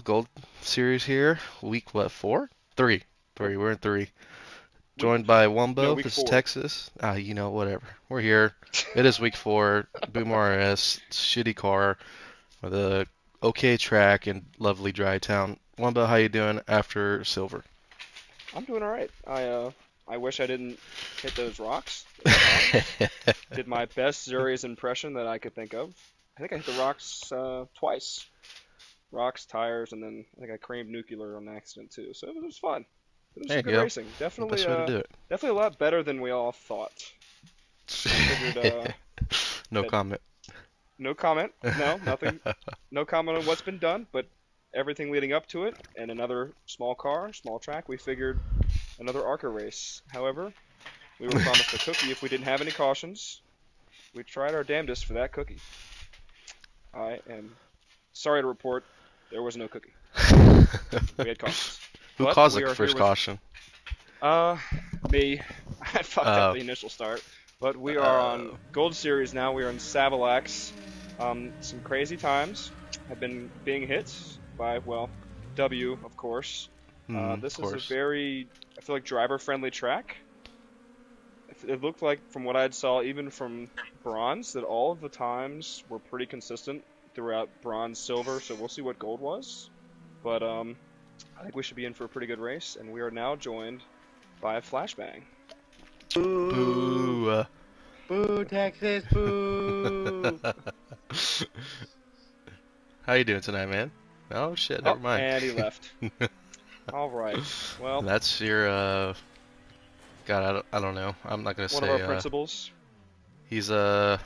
Gold Series here. Week what? Four? Three. Nope. Three. We're in three. Week Joined by no, Wumbo. week This is 4. Texas. Whatever. We're here. It is week four. Boom RS. Shitty car with a okay track in lovely Dry Town. Wumbo, how you doing after Silver? I'm doing all right. I wish I didn't hit those rocks. They were fine. Did my best Zuri's impression that I could think of. I think I hit the rocks twice. Rocks, tires, and then I think I creamed nuclear on accident too. So it was fun. It was There some you good go. racing. The Definitely best way to do definitely a lot better than we all thought. I figured it. No that comment. no comment. No, nothing. No comment on what's been done, but everything leading up to it and another small car, small track, we figured another ARCA race. However, we were promised a cookie if we didn't have any cautions. We tried our damnedest for that cookie. I am sorry to report there was no cookie. We had cautions. Who But caused we the are here first with caution? uh me. I fucked up Uh, the initial start. But we are on uh, Gold Series now. We are in Savilax. Some crazy times have been being hit by, well, W, of course. of This is a course. very, I feel like, driver-friendly track. It looked like, from what I saw, even from bronze, that all of the times were pretty consistent throughout bronze, silver. So we'll see what gold was. But I think we should be in for a pretty good race. And we are now joined by a flashbang. Boo! Boo. Boo, Texas, boo! How you doing tonight, man? Oh shit, Oh, never mind. and he left. All right. Well, That's your God, I don't know. I'm not gonna one of our say principals. he's the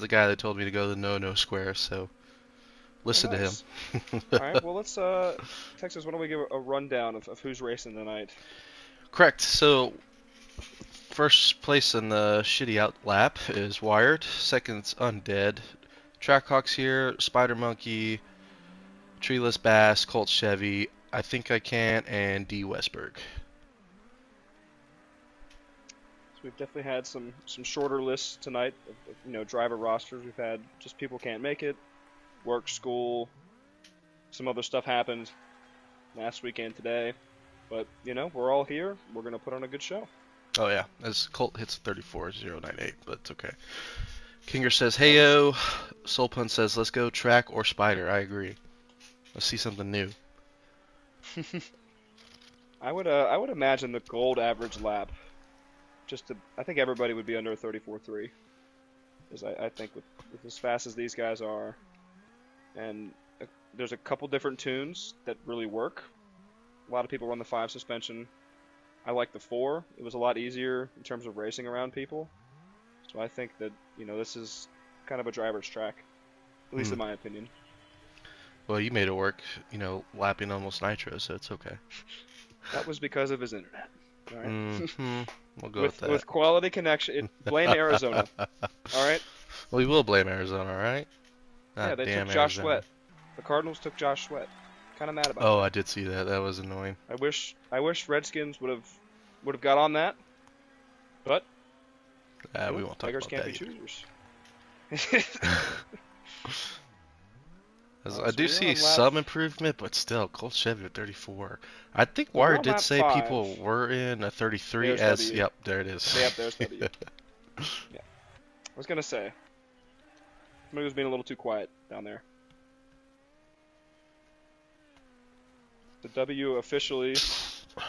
guy that told me to go to the no square, so Oh, listen to him. nice. All right. Well, let's Texas. Why don't we give a rundown of who's racing tonight? Correct. So first place in the shitty out lap is Wired. Second's Undead. Trackhawks here, Spider Monkey, Treeless Bass, Colt Chevy, I Think I Can, and D Westberg. So we've definitely had some shorter lists tonight of driver rosters. We've had just people can't make it, work, school, some other stuff happened last weekend today. But we're all here. We're gonna put on a good show. Oh yeah, as Colt hits 34098, but it's okay. Kinger says, That was "Heyo." Soulpun says, "Let's go track or spider." I agree. Let's see something new. I would imagine the gold average lap. I think everybody would be under a 34.3. Because I think with as fast as these guys are, and there's a couple different tunes that really work. A lot of people run the 5 suspension. I like the 4. It was a lot easier in terms of racing around people. So I think that, this is kind of a driver's track, at least Hmm. in my opinion. Well, you made it work. Lapping almost nitro, so it's okay. That was because of his internet. All right. Hmm. We'll go with With that. quality connection, blame Arizona. All right. We will blame Arizona, all right? Yeah, Ah, they took damn Josh Arizona. Sweat. The Cardinals took Josh Sweat. Kind of mad about Oh, I that. did see that. That was annoying. I wish Redskins would have got on that, but We won't talk beggars about can't that be either. choosers. I So do we're see on lap. some improvement, but still, Colt Chevy at 34. I think Well, we're Wire on did lap say 5. people were in a 33 There's as, W. yep, there it is. Yep, there's W. Yeah, I was gonna say somebody was being a little too quiet down there. The W officially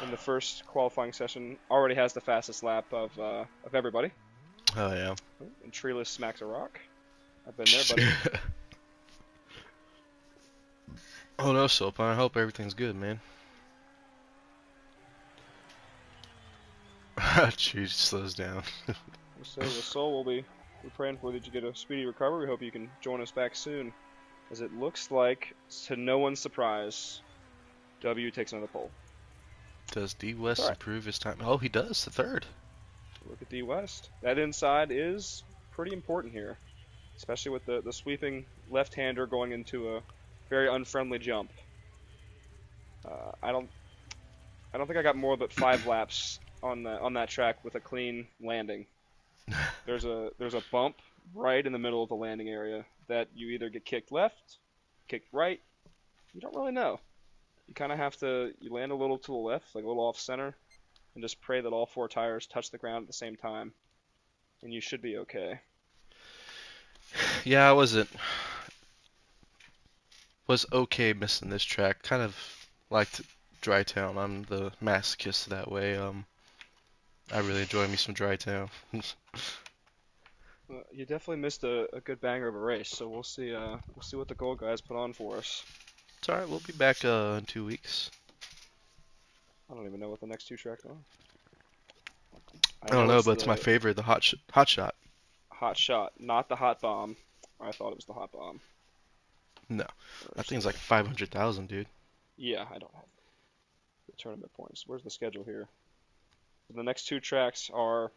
in the first qualifying session already has the fastest lap of everybody. Oh, yeah. And Treeless smacks a rock. I've been there, buddy. Oh no, Soap. I hope everything's good, man. Cheese slows down. We'll say, well, Soul, we're praying for you that you get a speedy recovery. We hope you can join us back soon, as it looks like, to no one's surprise, W takes another pole. Does D It's all West right. improve his time? Oh, he does, the third. Look at D West. That inside is pretty important here, especially with the sweeping left-hander going into a very unfriendly jump. I don't think I got more but 5 laps on that track with a clean landing. There's a bump right in the middle of the landing area that you either get kicked left, kicked right. You don't really know. You kind of have to you land a little to the left, like a little off center, and just pray that all 4 tires touch the ground at the same time, and you should be okay. Yeah, I was okay missing this track. Kind of liked Dry Town. I'm the masochist that way. I really enjoy me some Dry Town. You definitely missed a good banger of a race, so we'll see what the gold guys put on for us. It's alright, we'll be back in 2 weeks. I don't even know what the next 2 tracks are. I don't know, it's but it's my the favorite, the hot shot. Hot Shot, not the Hot Bomb. I thought it was the Hot Bomb. No, Or that thing's something. like 500,000, dude. Yeah, I don't have the tournament points. Where's the schedule here? The next 2 tracks are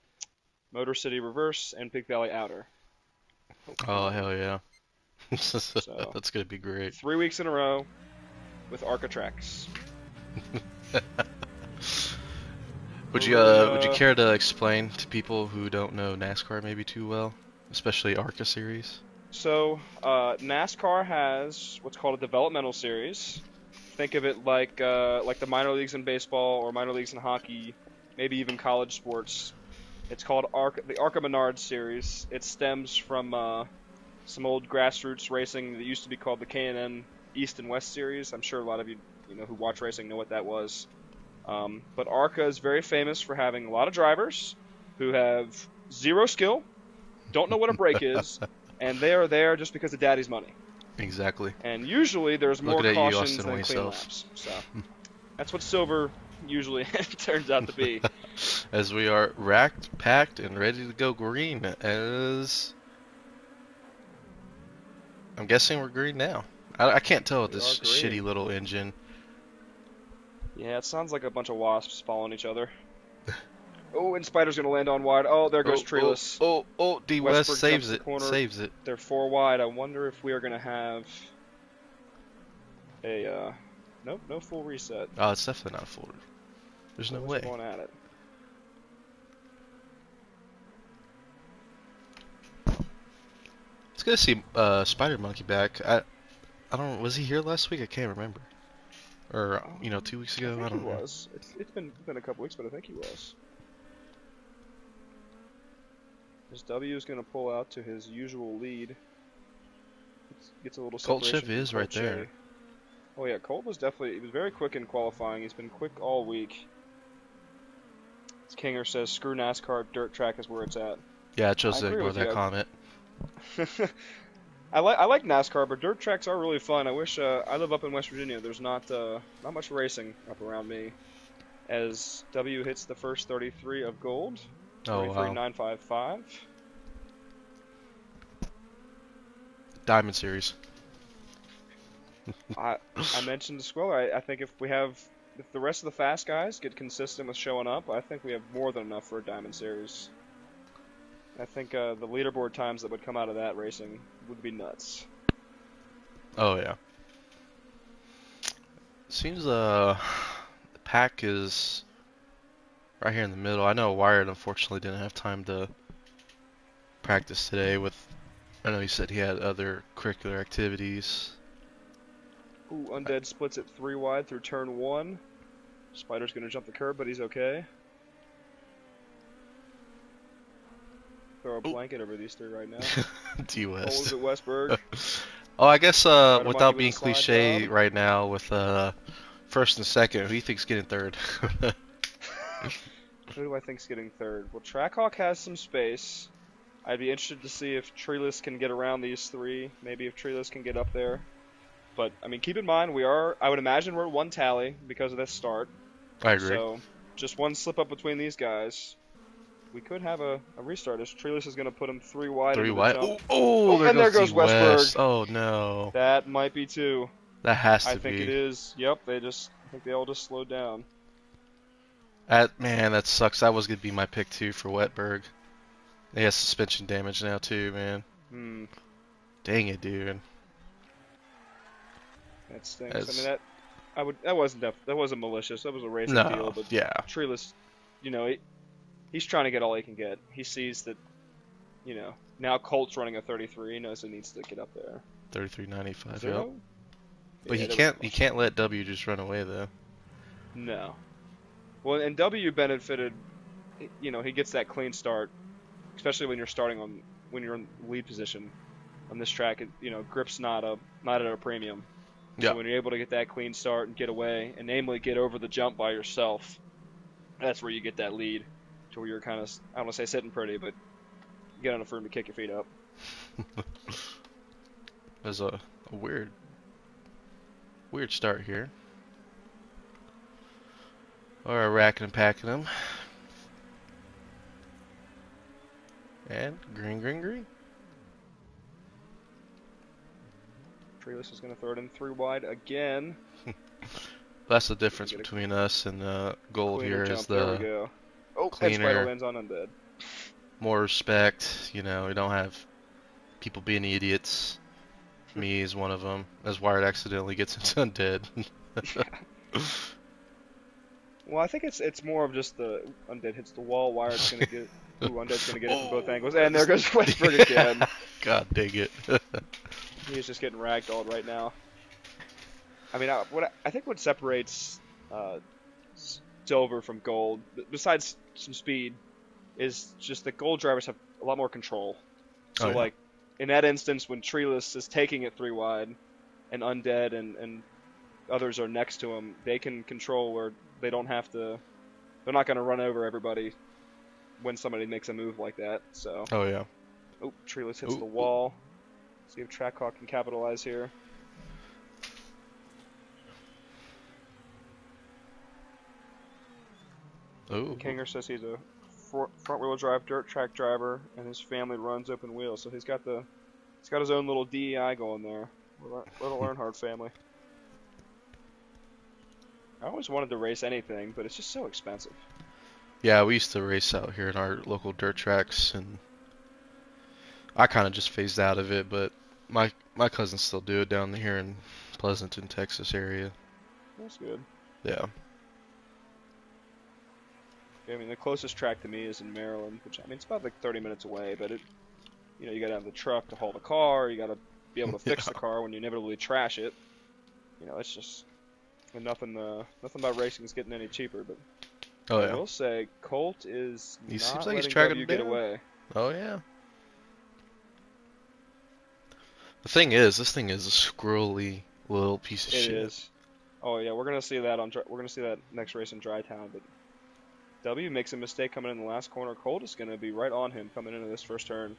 Motor City Reverse and Big Valley Outer. Oh hell yeah. So That's gonna be great. 3 weeks in a row with ARCA tracks. Would you care to explain to people who don't know NASCAR maybe too well, especially ARCA series? So NASCAR has what's called a developmental series. Think of it like the minor leagues in baseball or minor leagues in hockey, maybe even college sports. It's called the ARCA Menard series. It stems from some old grassroots racing that used to be called the K&N East and West series. I'm sure a lot of you who watch racing know what that was. But ARCA is very famous for having a lot of drivers who have zero skill, don't know what a brake is, and they are there just because of daddy's money. Exactly. And usually there's more Looking at you, cautions Austin than Way clean self. laps. So that's what silver usually turns out to be. As we are racked, packed, and ready to go green as... I'm guessing we're green now. I can't tell with We this are green. shitty little engine. Yeah, it sounds like a bunch of wasps following each other. Oh, and Spider's gonna land on wide. Oh, there goes Treeless. D West Westbrook saves jumps the it. corner. Saves it. They're 4 wide. I wonder if we are gonna have a nope, no full reset. Oh, it's definitely not full. There's no Boys way. are going at it. It's good to see Spider Monkey back. I don't. Was he here last week? I can't remember. Or 2 weeks ago. I I think don't he know. was. It's been a couple weeks, but I think he was. His W is going to pull out to his usual lead. Gets a little Colt separation. Chip is from right Colt there. Shea. Oh yeah, Colt was definitely. He was very quick in qualifying. He's been quick all week. As Kinger says, "Screw NASCAR. Dirt track is where it's at." Yeah, I chose to I agree ignore with that you. comment. I like NASCAR, but dirt tracks are really fun. I wish I live up in West Virginia. There's not much racing up around me. As W hits the first 33 of gold, Oh wow. 33.955. Diamond Series. I mentioned to Squiller. I think if the rest of the fast guys get consistent with showing up, I think we have more than enough for a Diamond Series. I think the leaderboard times that would come out of that racing would be nuts. Oh yeah. Seems the pack is right here in the middle. I know Wired unfortunately didn't have time to practice today I know he said he had other curricular activities. Ooh, Undead splits it 3 wide through turn 1. Spider's gonna jump the curb, but he's okay. Throw a blanket over these 3 right now. D Oh, West. is it Westberg? Oh, I guess Monkey without with being a slide cliche job. right now with first and second, who do you think's getting third? Who do I think's getting third? Well, Trackhawk has some space. I'd be interested to see if Treeless can get around these 3. Maybe if Treeless can get up there. But, I mean, keep in mind, I would imagine we're at 1 tally because of this start. I agree. So, just 1 slip up between these guys. We could have a restart as Treeless is going to put him 3 wide. 3 into the wide. jump. Oh, and there goes D West. Westberg. Oh no. That might be 2. That has to I think be. it is. Yep, I think they all just slowed down. Man, that sucks. That was gonna be my pick too for Wetberg. He has suspension damage now too, man. Dang it, dude. That stinks. I mean, that wasn't malicious. That was a racing deal. No, But yeah. Treeless, he's trying to get all he can get. He sees that, now Colt's running a 33. He knows he needs to get up there. 33.95. Yep. Zero? But Yeah, you there was can't let W just run away though. no. Well, and W benefited. He gets that clean start, especially when you're when you're in lead position on this track. Grip's not at a premium. Yeah. So when you're able to get that clean start and get away, and namely get over the jump by yourself, that's where you get that lead, to where you're kind of, I don't want to say sitting pretty, but you get enough room to kick your feet up. There's a weird start here. Alright, racking and packing them. And green. Treeless is going to throw it in 3 wide again. That's the difference Get a between us and Gold Cleaner here jump. is There we the go. Oh, and cleaner, Spider lands on Undead. more respect. We don't have people being idiots. Me is one of them. As Wired accidentally gets into Undead. Well, I think it's more of just the Undead hits the wall. Wired's going to get. Undead's going to get it from both angles. And there goes Westberg again. God dang it. He's just getting ragdolled right now. I mean, I think what separates Silver from Gold, besides some speed, is just that Gold drivers have a lot more control. So, Oh, yeah. like, in that instance, when Treeless is taking it 3 wide, and Undead and others are next to him, they can control where they don't have to. They're not going to run over everybody when somebody makes a move like that. So, Oh yeah. oh, Treeless hits Ooh, the wall. See if Trackhawk can capitalize here. Oh. Kinger says he's a front-wheel drive dirt track driver, and his family runs open wheel, so he's got his own little DEI going there. Little Earnhardt family. I always wanted to race anything, but it's just so expensive. Yeah, we used to race out here in our local dirt tracks, and I kind of just phased out of it. But my cousins still do it down here in Pleasanton, Texas area. That's good. Yeah. I mean, the closest track to me is in Maryland, which I mean it's about like 30 minutes away, but you gotta have the truck to haul the car. You gotta be able to fix the car when you inevitably trash it. It's just and nothing about racing is getting any cheaper. But Oh I yeah. will say Colt is He not seems like he's letting tracking W him get down. away. Oh yeah. The thing is, this thing is a squirrely little piece of It shit. is. Oh yeah, we're gonna see that we're gonna see that next race in Dry Town, but W makes a mistake coming in the last corner. Colt is gonna be right on him coming into this first turn.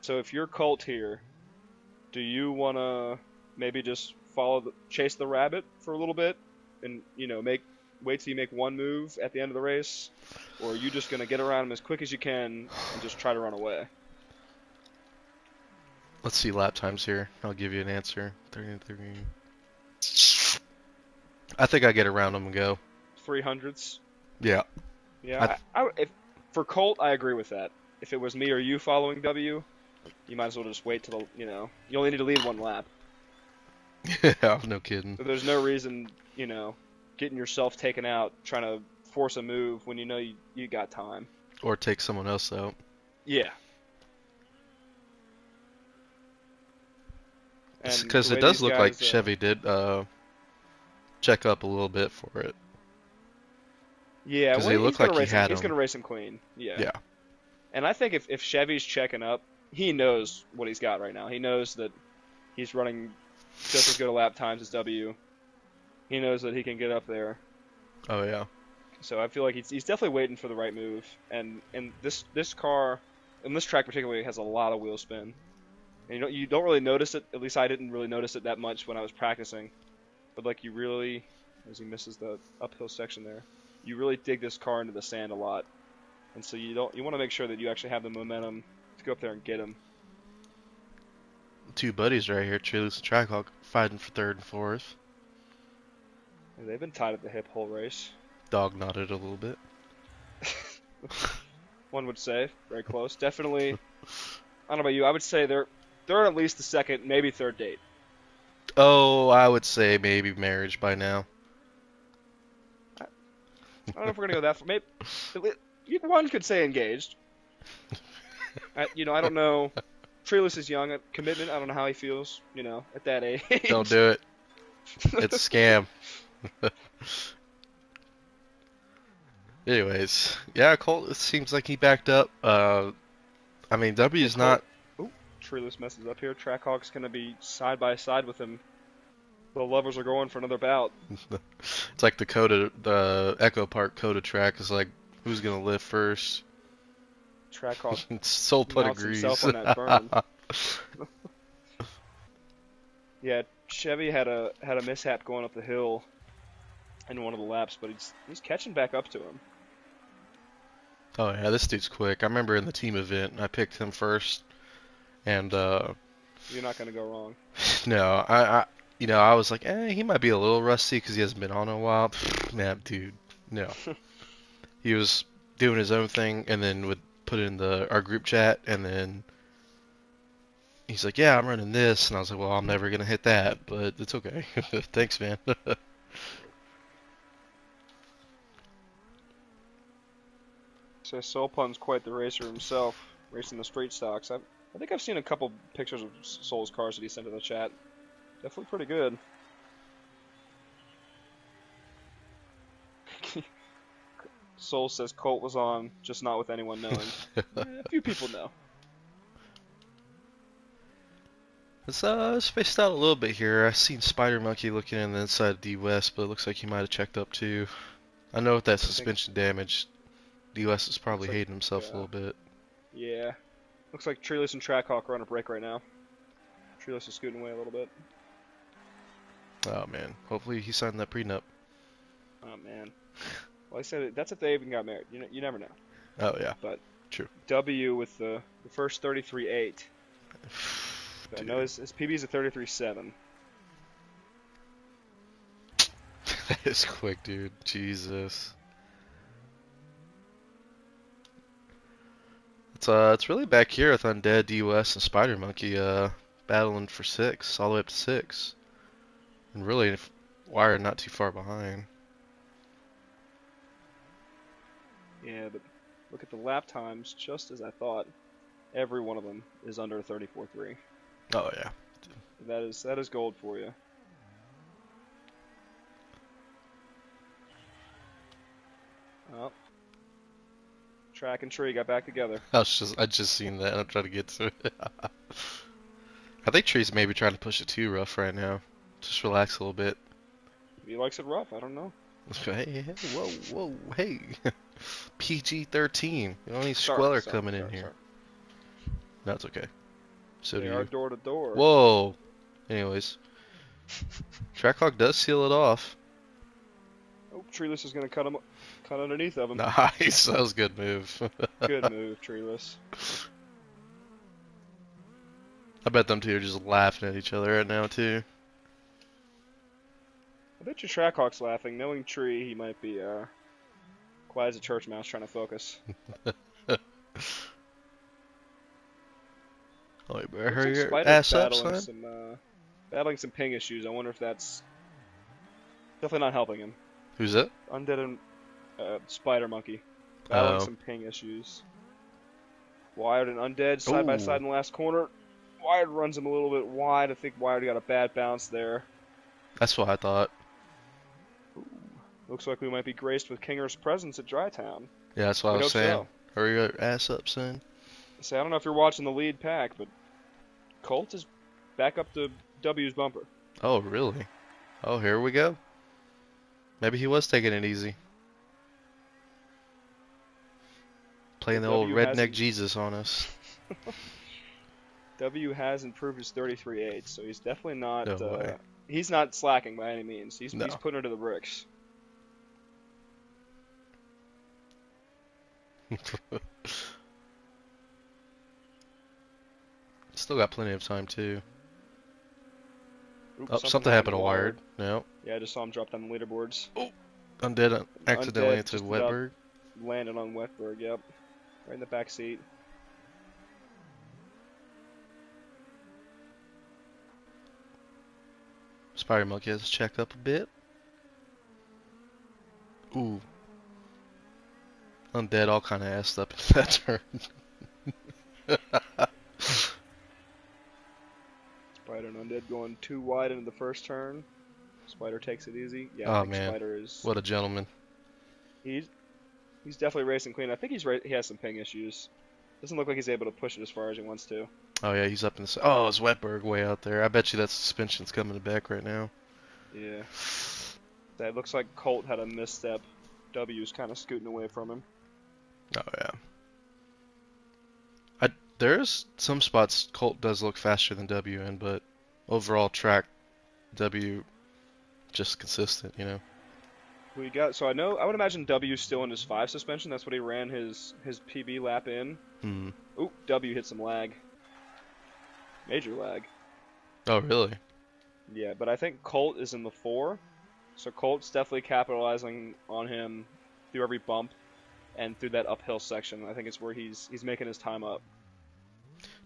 So if you're Colt here, do you wanna maybe just chase the rabbit for a little bit, and wait till you make one move at the end of the race, or are you just gonna get around him as quick as you can and just try to run away? Let's see lap times here. I'll give you an answer. 33. I think I get around him and go. 300s. Yeah. Yeah, if for Colt, I agree with that. If it was me or you following W, you might as well just wait till you only need to lead one lap. Yeah, no kidding. So there's no reason, getting yourself taken out trying to force a move when you got time. Or take someone else out. Yeah. Because it does look like Chevy did check up a little bit for it. Yeah, because he looked like he had he's him. going to race him clean. Yeah. Yeah. And I think if Chevy's checking up, he knows what he's got right now. He knows that he's running just as good a lap times as W. He knows that he can get up there. Oh yeah. So I feel like he's definitely waiting for the right move. And this car, and this track particularly, has a lot of wheel spin. And you don't really notice it. At least I didn't really notice it that much when I was practicing. But like you really, as he misses the uphill section there, you really dig this car into the sand a lot. And so you want to make sure that you actually have the momentum to go up there and get him. Two buddies right here, Treeless and Trackhawk, fighting for third and fourth. And they've been tied at the hip whole race. Dog nodded a little bit. One would say very close. Definitely. I don't know about you. I would say they're at least the second, maybe third date. Oh, I would say maybe marriage by now. I don't know if we're gonna go that far. Maybe one could say engaged. I don't know. Treeless is young. Commitment, I don't know how he feels, at that age. Don't do it. It's a scam. Anyways, yeah, Colt, it seems like he backed up. I mean, W is not. Ooh, Treeless messes up here. Trackhawk's going to be side by side with him. The lovers are going for another bout. It's like the Echo Park Coda track is like, who's gonna live first? Trackhawk Soul Put mounts agrees. himself on that burn. Yeah, Chevy had a mishap going up the hill in one of the laps, but he's catching back up to him. Oh yeah, this dude's quick. I remember in the team event, I picked him first, and You're not going to go wrong. no, I was like, he might be a little rusty because he hasn't been on in a while. Man, dude, no. He was doing his own thing, and then would put it in our group chat, and then he's like, yeah, I'm running this, and I was like, well, I'm never gonna hit that, but it's okay. Thanks, man. So Soul Pun's quite the racer himself, racing the street stocks. I think I've seen a couple pictures of Soul's cars that he sent to the chat. Definitely pretty good. Soul says Colt was on, just not with anyone knowing. A few people know. It's spaced out a little bit here. I've seen Spider Monkey looking in the inside of D West, but it looks like he might have checked up too. I know with that suspension damage, D West is probably Looks like- hating himself yeah. a little bit. Yeah. Looks like Treeless and Trackhawk are on a break right now. Treeless is scooting away a little bit. Oh man, hopefully he signed that prenup. Oh, man. Well, I said that's if they even got married. You never know. Oh yeah, But true. W with the first 33.8. I Dude. know his PB is a 33.7. That is quick, dude. Jesus. It's really back here with Undead, DUS, and Spider Monkey battling for 6, all the way up to 6. And really, Wire not too far behind. Yeah, but look at the lap times, just as I thought. Every one of them is under 34.3. Oh yeah. That is gold for you. Oh. Track and Tree got back together. I just seen that and I'm trying to get to it. I think Tree's maybe trying to push it too rough right now. Just relax a little bit. He likes it rough, I don't know. Hey, whoa, hey. PG-13. You don't need Sorry, Squeller sorry, coming in sorry, here. sorry. No, it's okay. So They do are you. door to door. Whoa. Anyways. Trackhawk does seal it off. Oh, Treeless is gonna cut underneath of him. Nice. That was a good move. Good move, Treeless. I bet them two are just laughing at each other right now, too. I bet your Trackhawk's laughing. Knowing Tree, he might be quiet as a church mouse trying to focus. Oh, you better Looks hurry like your Spider's ass up, battling son. battling some ping issues. I wonder if that's definitely not helping him. Who's it? Undead and Spider Monkey battling Oh. some ping issues. Wired and Undead side by side in the last corner. Wired runs him a little bit wide. I think Wired got a bad bounce there. That's what I thought. Looks like we might be graced with Kinger's presence at Drytown. Yeah, that's what I We was hope saying. so. Hurry your ass up, son. So I don't know if you're watching the lead pack, but Colt is back up to W's bumper. Oh, really? Oh, here we go. Maybe he was taking it easy. Playing the old W redneck hasn't- Jesus on us. W has improved his 33.8, so he's definitely not. No way. He's not slacking by any means. He's No. putting her to the bricks. Still got plenty of time, too. Oops, Oh, something happened to Wired. No. Yeah, I just saw him drop down the leaderboards. Undead accidentally Undead into just about- Wetberg. Landed on Wetberg, yep. Right in the back seat. Spider Monkey has to check up a bit. Ooh. Undead all kind of assed up in that turn. Spider and Undead going too wide into the first turn. Spider takes it easy. Yeah, I Oh think man, Spider is. what a gentleman. He's definitely racing clean. I think he has some ping issues. Doesn't look like he's able to push it as far as he wants to. Oh yeah, he's up in the. Oh, it's Wetberg way out there. I bet you that suspension's coming back right now. Yeah. That looks like Colt had a misstep. W's kind of scooting away from him. Oh yeah. There's some spots Colt does look faster than W in, but overall track W just consistent, you know. We got so I would imagine W's still in his 5 suspension. That's what he ran his PB lap in. Hmm. Oop, W hit some lag. Major lag. Oh really? Yeah, but I think Colt is in the 4. So Colt's definitely capitalizing on him through every bump and through that uphill section. I think it's where he's making his time up.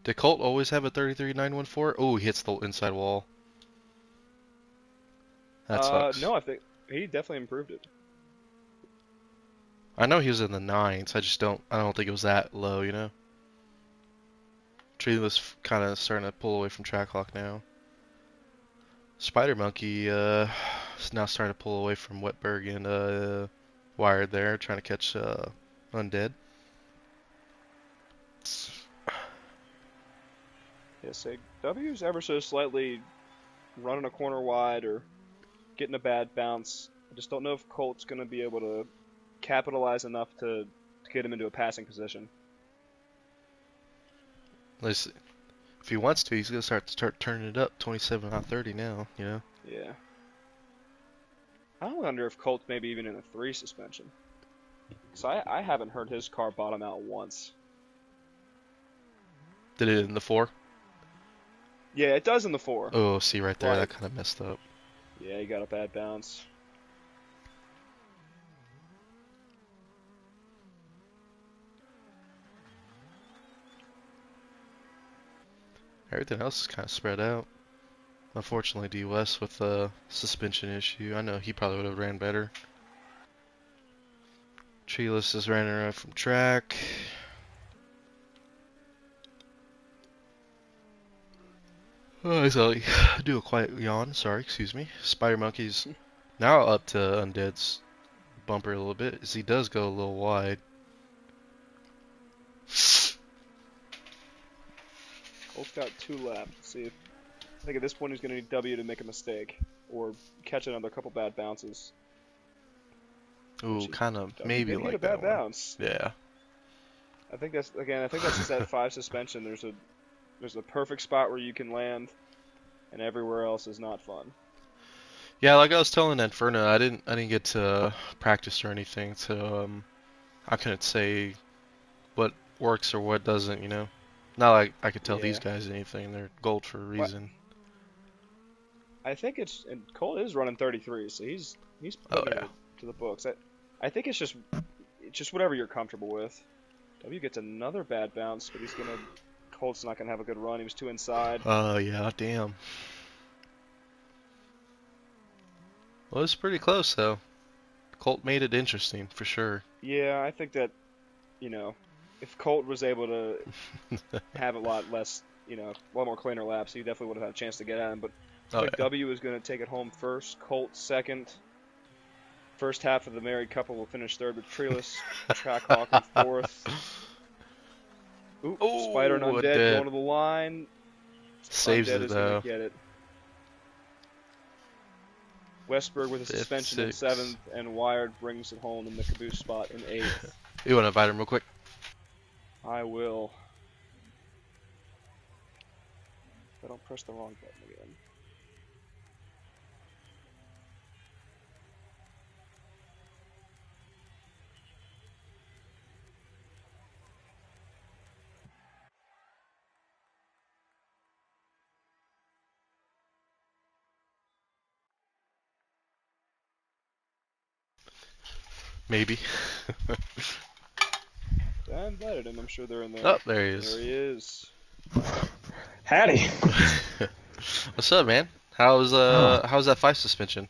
Did Colt always have a 33.914? Oh, he hits the inside wall. That sucks. No, I think he definitely improved it. I know he was in the 9s. I don't think it was that low, you know. Tree was kind of starting to pull away from Trackhawk now. Spider Monkey is now starting to pull away from Wetberg and Wired there, trying to catch Undead. Yeah, say W's ever so slightly running a corner wide or getting a bad bounce. I just don't know if Colt's going to be able to capitalize enough to get him into a passing position. If he wants to, he's gonna start turning it up. 27 out of 30 now, you know. Yeah. I wonder if Colt's maybe even in a 3 suspension. So I haven't heard his car bottom out once. Did it in the 4? Yeah, it does in the 4. Oh, see right there, Right. that kind of messed up. Yeah, he got a bad bounce. Everything else is kind of spread out. Unfortunately, D West with the suspension issue. I know he probably would have ran better. Treeless is running around from track. Oh, so do a quiet yawn. Sorry, excuse me. Spider Monkey's now up to Undead's bumper a little bit, as he does go a little wide. Colt's got 2 laps. See if I think at this point he's going to need W to make a mistake or catch another couple bad bounces. Ooh, kind of W maybe did hit like a bad that one. bounce. Yeah. I think that's just that 5 suspension. There's a perfect spot where you can land, and everywhere else is not fun. Yeah, like I was telling Inferno, I didn't get to practice or anything, so I couldn't say what works or what doesn't, you know. Not like I could tell these Yeah. guys anything. They're gold for a reason. I think and Colt is running 33, so he's Oh, putting yeah. it to the books. I think it's just whatever you're comfortable with. W gets another bad bounce, but Colt's not gonna have a good run. He was too inside. Oh, yeah, damn. Well, it's pretty close, though. Colt made it interesting, for sure. Yeah, I think that, if Colt was able to have a lot more cleaner laps, he definitely would have had a chance to get at him. But I Oh, think yeah. W is going to take it home first, Colt second. First half of the married couple will finish third with Treeless, Trackhawk in fourth. Ooh, Ooh, Spider and Undead Undead. going to the line. Saves Undead it, is though. going to get it. Westberg with a Fifth, suspension in sixth. 7th, and Wired brings it home in the caboose spot in 8th. You want to invite him real quick? I will. I don't press the wrong button again. Maybe. I invited him. I'm sure they're in there. Oh, there he There is. he is. Howdy. What's up, man? How's that 5 suspension?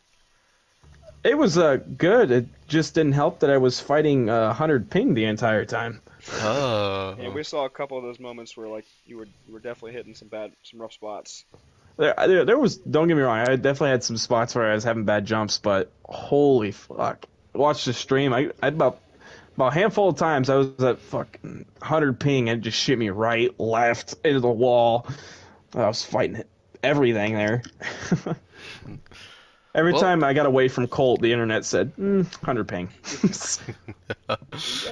It was good. It just didn't help that I was fighting 100 ping the entire time. Oh. And we saw a couple of those moments where you were definitely hitting some rough spots. There was, don't get me wrong, I definitely had some spots where I was having bad jumps, but holy fuck. Watch the stream, I about a handful of times I was at fucking 100 ping and it just shit me right, left, into the wall. I was fighting everything there. Every Well, time I got away from Colt, the internet said, 100 ping. You guys were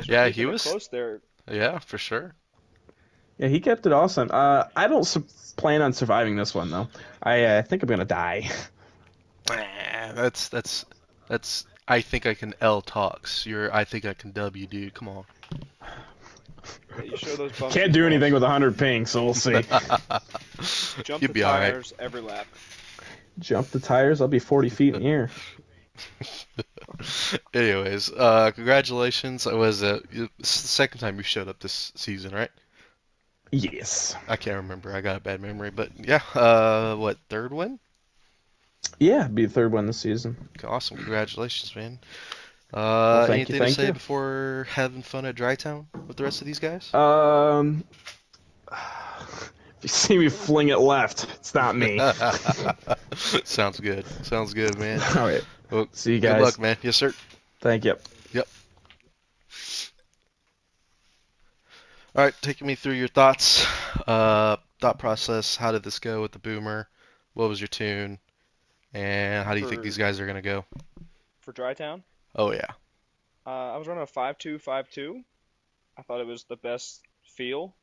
yeah, keeping he it was. close there. Yeah, for sure. Yeah, he kept it awesome. I don't plan on surviving this one, though. I think I'm going to die. That's. I think I can L talks. I think I can W, dude. Come on. Yeah, you show those bumps. Can't do anything with 100 ping, so we'll see. Jump You'd the be all right. tires every lap. Jump the tires, I'll be 40 feet in the air. Anyways, congratulations. It was the second time you showed up this season, right? Yes. I can't remember. I got a bad memory, but yeah. What, third win? Yeah, be the third one this season. Awesome. Congratulations, man. Well, thank Anything you, to thank say you. before having fun at Dry Town with the rest of these guys? If you see me fling it left, it's not me. Sounds good. Sounds good, man. All right. Well, See you good guys. luck, man. Yes, sir. Thank you. Yep. All right, taking me through your thoughts, thought process. How did this go with the Boomer? What was your tune? And how do you think For- these guys are gonna go? For Dry Town, Oh yeah. I was running a 5.2.5.2. I thought it was the best feel.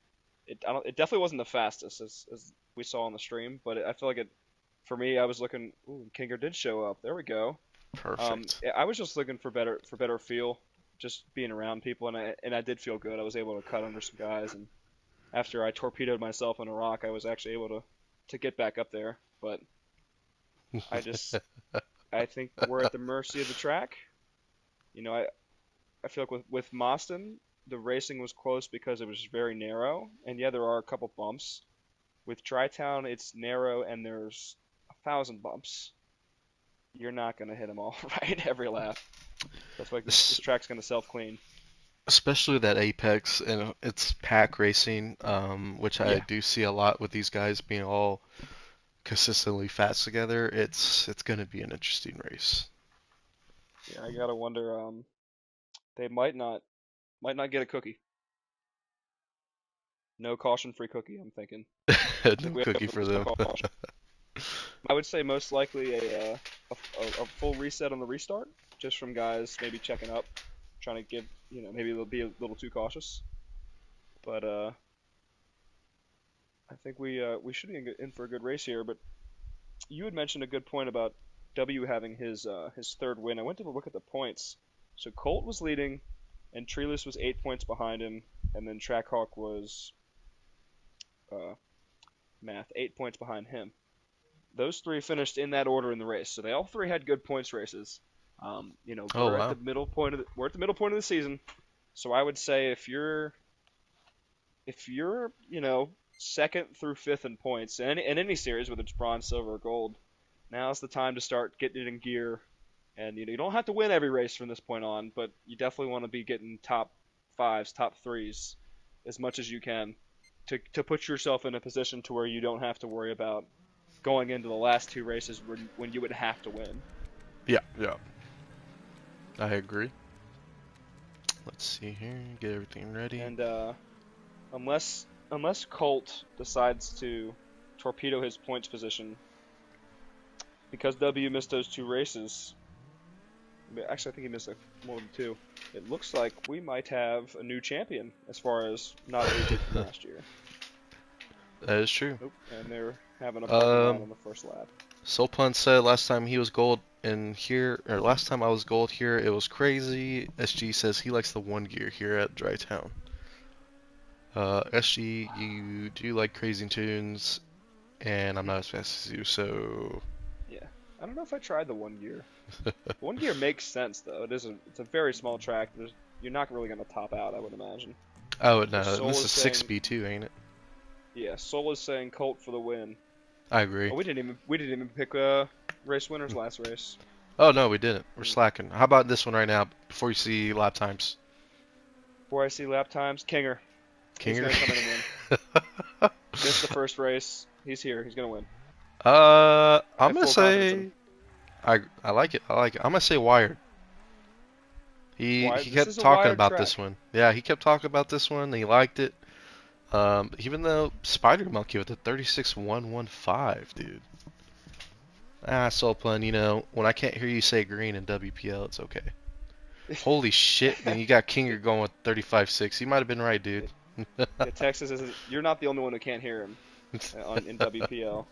It definitely wasn't the fastest as we saw on the stream, but I feel like it. For me, I was looking. Ooh, Kinger did show up. There we go. Perfect. I was just looking for better feel, just being around people, and I did feel good. I was able to cut under some guys, and after I torpedoed myself on a rock, I was actually able to get back up there. But I think we're at the mercy of the track. You know, I feel like with Moston, the racing was close because it was very narrow, and yeah, there are a couple bumps. With Tri-Town, it's narrow and there's 1,000 bumps. You're not gonna hit them all right every lap. That's why this track's gonna self-clean. Especially that Apex and it's pack racing, which I Yeah. do see a lot with these guys being all consistently fast together. It's gonna be an interesting race. Yeah, I gotta wonder. They might not get a cookie. No caution-free cookie. I'm thinking. No We have cookie for no them. caution. I would say most likely a full reset on the restart, just from guys maybe checking up, trying to give, maybe they'll be a little too cautious. But I think we should be in for a good race here. But you had mentioned a good point about W having his third win. I went to look at the points. So Colt was leading, and Treeless was 8 points behind him, and then Trackhawk was 8 points behind him. Those three finished in that order in the race, so they all three had good points races. Oh, We're wow. at the middle point of the season, so I would say if you're second through fifth in points in any series, whether it's bronze, silver, or gold, now's the time to start getting it in gear. And you don't have to win every race from this point on, but you definitely want to be getting top fives, top threes, as much as you can, to put yourself in a position to where you don't have to worry about going into the last two races when you would have to win. Yeah, yeah. I agree. Let's see here. Get everything ready. And unless Colt decides to torpedo his points position, because W missed those two races. Actually, I think he missed more than two. It looks like we might have a new champion as far as not aged from last year. That is true. Nope, and they're having a parking lot on the first lap. Soulpun said last time he was gold in here, or last time I was gold here, it was crazy. SG says he likes the one gear here at Dry Town. SG, you do like crazy tunes, and I'm not as fast as you, so Yeah, I don't know if I tried the one gear. One gear makes sense though. It's a very small track. You're not really gonna top out, I would imagine. oh no, Soul this is is saying- 6B2, ain't it? Yeah, Soul is saying Colt for the win. I agree. Oh, we didn't even pick race winners last race. Oh no, we didn't. We're slacking. How about this one right now before you see lap times? Before I see lap times, Kinger. He's Kinger. gonna come in and win. Missed the first race. He's here. He's gonna win. I'm have gonna full confidence in say him. I like it. I like it. I'm gonna say Wired. He Wired. This kept is a talking wired about track. this one. Yeah, he kept talking about this one. And he liked it. Even though Spider Monkey with the 36115, dude. Soul Pun, when I can't hear you say green in WPL, it's okay. Holy shit, then you got Kinger going with 35.6. You might have been right, dude. Yeah, Texas isn't. You're not the only one who can't hear him in WPL.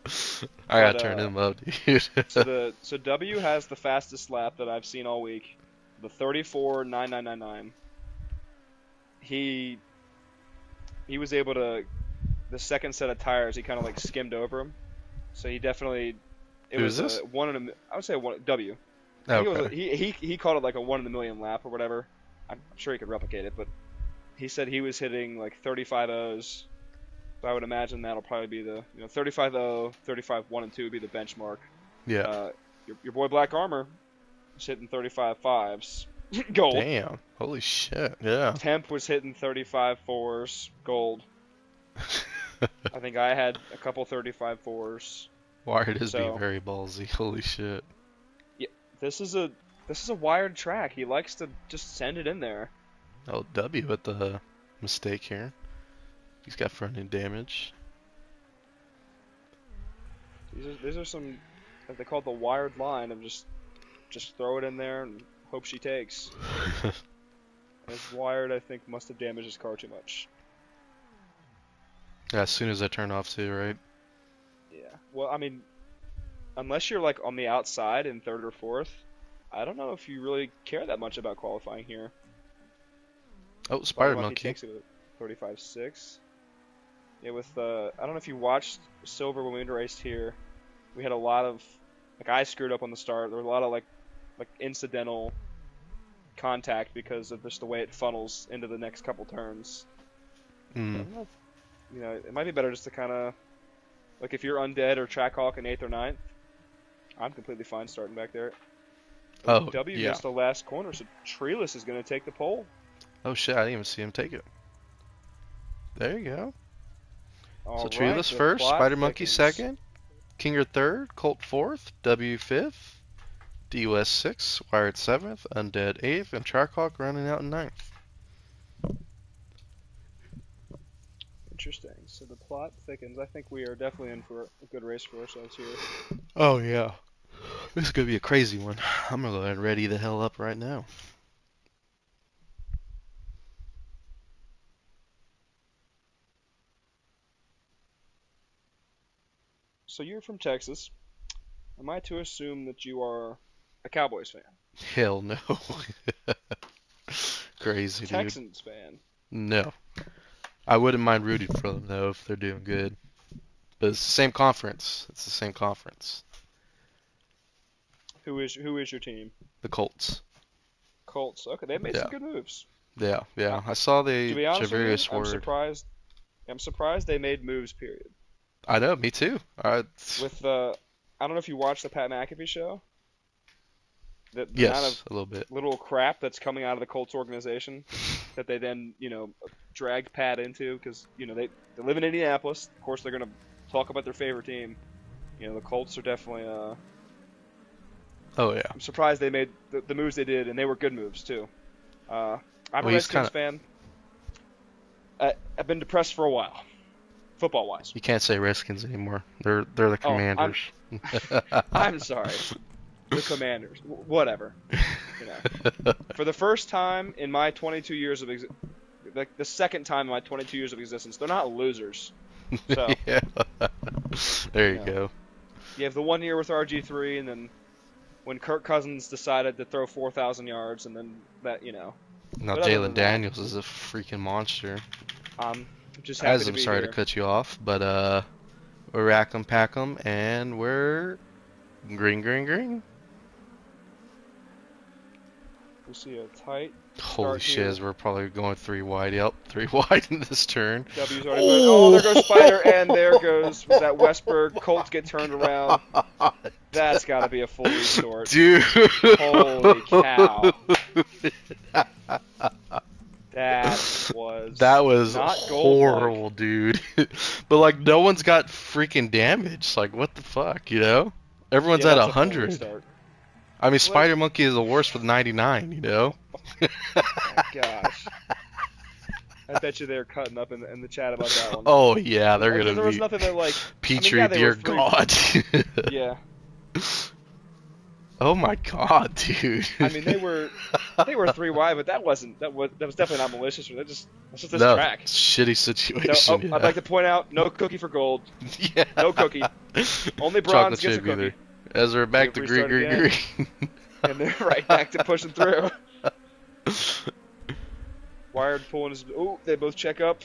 I gotta But, turn him up, dude. So W has the fastest lap that I've seen all week, the 34.9999. He was able to, the second set of tires, he kind of like skimmed over him. So he definitely, it Who was is this? I would say one W. I think it was Okay. he called it like a 1 in a million lap or whatever. I'm sure he could replicate it, but he said he was hitting like 35 O's. So I would imagine that'll probably be the 35-0, 35-1 and 2 would be the benchmark. Yeah. Your boy Black Armor was hitting 35.5s gold. Damn. Holy shit. Yeah. Temp was hitting 35.4s gold. I think I had a couple 35.4s. Wired is So- being very ballsy. Holy shit. This is a wired track. He likes to just send it in there. Oh, W with the mistake here. He's got front end damage. These are some, they call it the wired line of just throw it in there and hope she takes. As wired, I think, must have damaged his car too much. Yeah, as soon as I turn off too, right? Yeah. Well, I mean, unless you're like on the outside in third or fourth, I don't know if you really care that much about qualifying here. Oh, Spider Monkey Monkey. takes it with 35.6. Yeah, with I don't know if you watched Silver when we raced here. We had a lot of I screwed up on the start. There were a lot of like incidental contact because of just the way it funnels into the next couple turns. I Mm. don't know if, it might be better just to kind of if you're Undead or Trackhawk in 8th or 9th, I'm completely fine starting back there. Oh, W yeah. missed the last corner, so Treeless is going to take the pole. Oh shit, I didn't even see him take it. There you go. All So right, Treeless the first, plot Spider Monkey thickens. second, Kinger third, Colt fourth, W fifth, DUS sixth, Wired seventh, Undead eighth, and Trackhawk running out in ninth. Interesting. So the plot thickens. I think we are definitely in for a good race for ourselves here. Oh yeah. This is gonna be a crazy one. I'm gonna go ahead and ready the hell up right now. So you're from Texas. Am I to assume that you are a Cowboys fan? Hell no. Crazy, dude. Texans fan? No. I wouldn't mind rooting for them though if they're doing good. But it's the same conference. It's the same conference. Who is your team? The Colts. Colts. Okay, they made some good moves. Yeah, yeah. I saw To be honest with Javarius you, I'm Ward. surprised. I'm surprised they made moves. Period. I know, me too. With I don't know if you watched the Pat McAfee show. The amount Yes, of a little bit. little crap that's coming out of the Colts organization that they then, dragged Pat into because, they live in Indianapolis. Of course, they're going to talk about their favorite team. The Colts are definitely. Oh yeah. I'm surprised they made the moves they did, and they were good moves too. I'm a Well, he's Redskins fan. I've been depressed for a while, football-wise. You can't say Redskins anymore. They're the Oh, I'm- Commanders. I'm sorry. The Commanders. Whatever. For the first time in my 22 years of the second time in my 22 years of existence, they're not losers. So Yeah. There you Yeah. go. you have the 1 year with RG3, and then when Kirk Cousins decided to throw 4,000 yards, and then that, Now But other than Jalen that- Daniels is a freaking monster. I'm just happy As to I'm be sorry here. to cut you off, but we're rack 'em, pack 'em, and we're green. We see a tight Holy Start shit, here. as we're probably going 3 wide. Yep, 3 wide in this turn. W's already put. Oh, there goes Spider, and there goes that Westberg. Colts get turned around. That's got to be a full restart. Dude. Holy cow. That was That was not gold luck. horrible, dude. But like, no one's got freaking damage. Like, what the fuck, you know? Everyone's Yeah, at that's a full 100. restart. I mean, Well, Spider Monkey is the worst with 99, you know? Oh my gosh. I bet you they're cutting up in the chat about that one. Oh yeah, they're Like, gonna there was be nothing that like. Petrie, yeah, they dear were three- God. Yeah. Oh my God, dude. I mean, they were 3 wide, but that was definitely not malicious. That's just this no, track. shitty No, situation. I'd like to point out, no cookie for gold. yeah. No cookie. Only Chocolate bronze gets a chip cookie. either. As we're back to We've green, green, restarted green. And they're right back to pushing through. Wired pulling his. Oh, they both check up.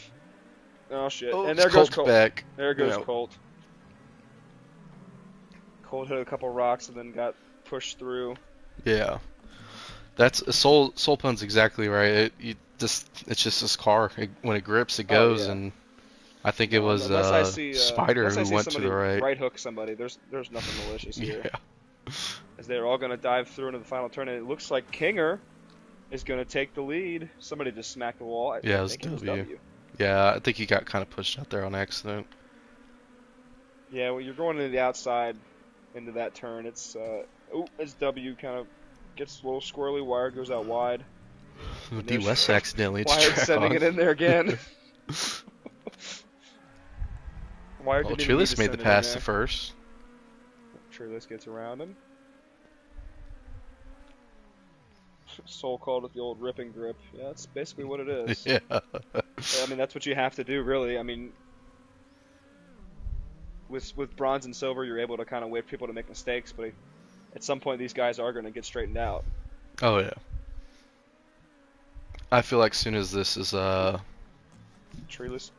Oh shit! Oh, And there goes Colt's Colt. back. There goes Yeah. Colt. Colt hit a couple rocks and then got pushed through. Yeah. That's Soul Pun's exactly right. It's just this car. When it grips, it goes, yeah. and I think it No, was unless I see, Spider unless I who see went to somebody the right. right hook somebody. There's nothing malicious here. Yeah. As they're all going to dive through into the final turn, and it looks like Kinger is going to take the lead. Somebody just smacked the wall. Yeah, it I was think it was W. W. Yeah, I think he got kind of pushed out there on accident. Yeah, well, you're going into the outside into that turn. It's W kind of gets a little squirrely. Wire goes out wide. D West accidentally. It's Wire track sending on. it in there again. Wire Well, didn't even need Trulis to made send the it in pass there. to first. Trulis gets around him. Soul called it the old ripping grip. Yeah, that's basically what it is. Yeah. I mean, that's what you have to do, really. I mean, with bronze and silver, you're able to kind of wait for people to make mistakes, but at some point, these guys are going to get straightened out. Oh yeah. I feel like soon as this is Trulis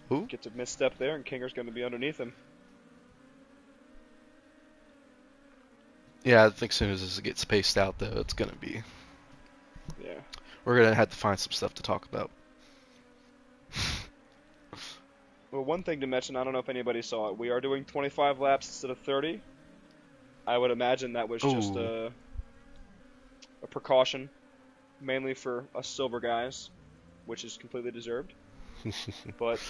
Who? gets a misstep there, and Kinger's going to be underneath him. Yeah, I think soon as this gets spaced out though, it's gonna be. Yeah. We're gonna have to find some stuff to talk about. Well, one thing to mention, I don't know if anybody saw it. We are doing 25 laps instead of 30. I would imagine that was just Ooh. a precaution, mainly for us silver guys, which is completely deserved. But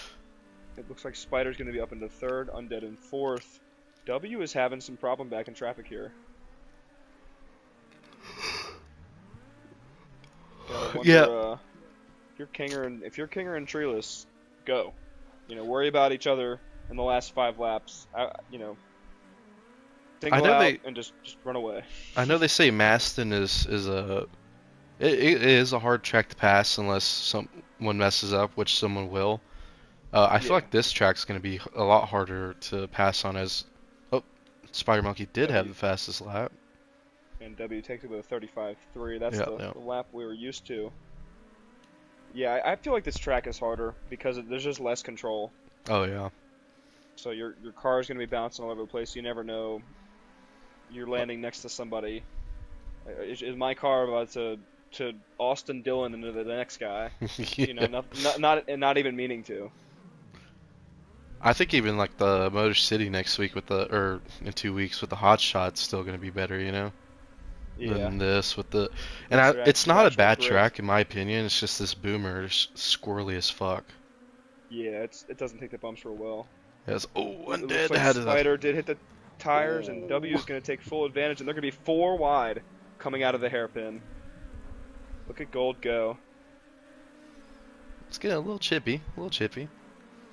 it looks like Spider's going to be up into third, Undead in fourth. W is having some problem back in traffic here. Gotta wonder, Yeah. if you're Kinger and Treeless, go. Worry about each other in the last 5 laps. Single know out and just run away. I know they say Maston is it is a hard track to pass unless someone messes up, which someone will. I feel Yeah. like this track's gonna be a lot harder to pass on as. Oh, Spider Monkey did have the fastest lap. And W takes it with a 35.3. That's Yeah, the yeah. lap we were used to. Yeah, I feel like this track is harder because there's just less control. Oh yeah. So your car is going to be bouncing all over the place. You never know. You're landing next to somebody. Is my car about to Austin Dillon into the next guy? Yeah. Not even meaning to. I think even like the Motor City next week or in 2 weeks with the hot shot's still gonna be better, Yeah. than this with the. That's And it's not a actual bad grip. track in my opinion. It's just this boomer is squirrely as fuck. Yeah, it doesn't take the bumps real well. Yes. Oh, It Undead looks like had Spider did hit the tires, and W is going to take full advantage, and they're going to be 4 wide coming out of the hairpin. Look at Gold go. It's getting a little chippy,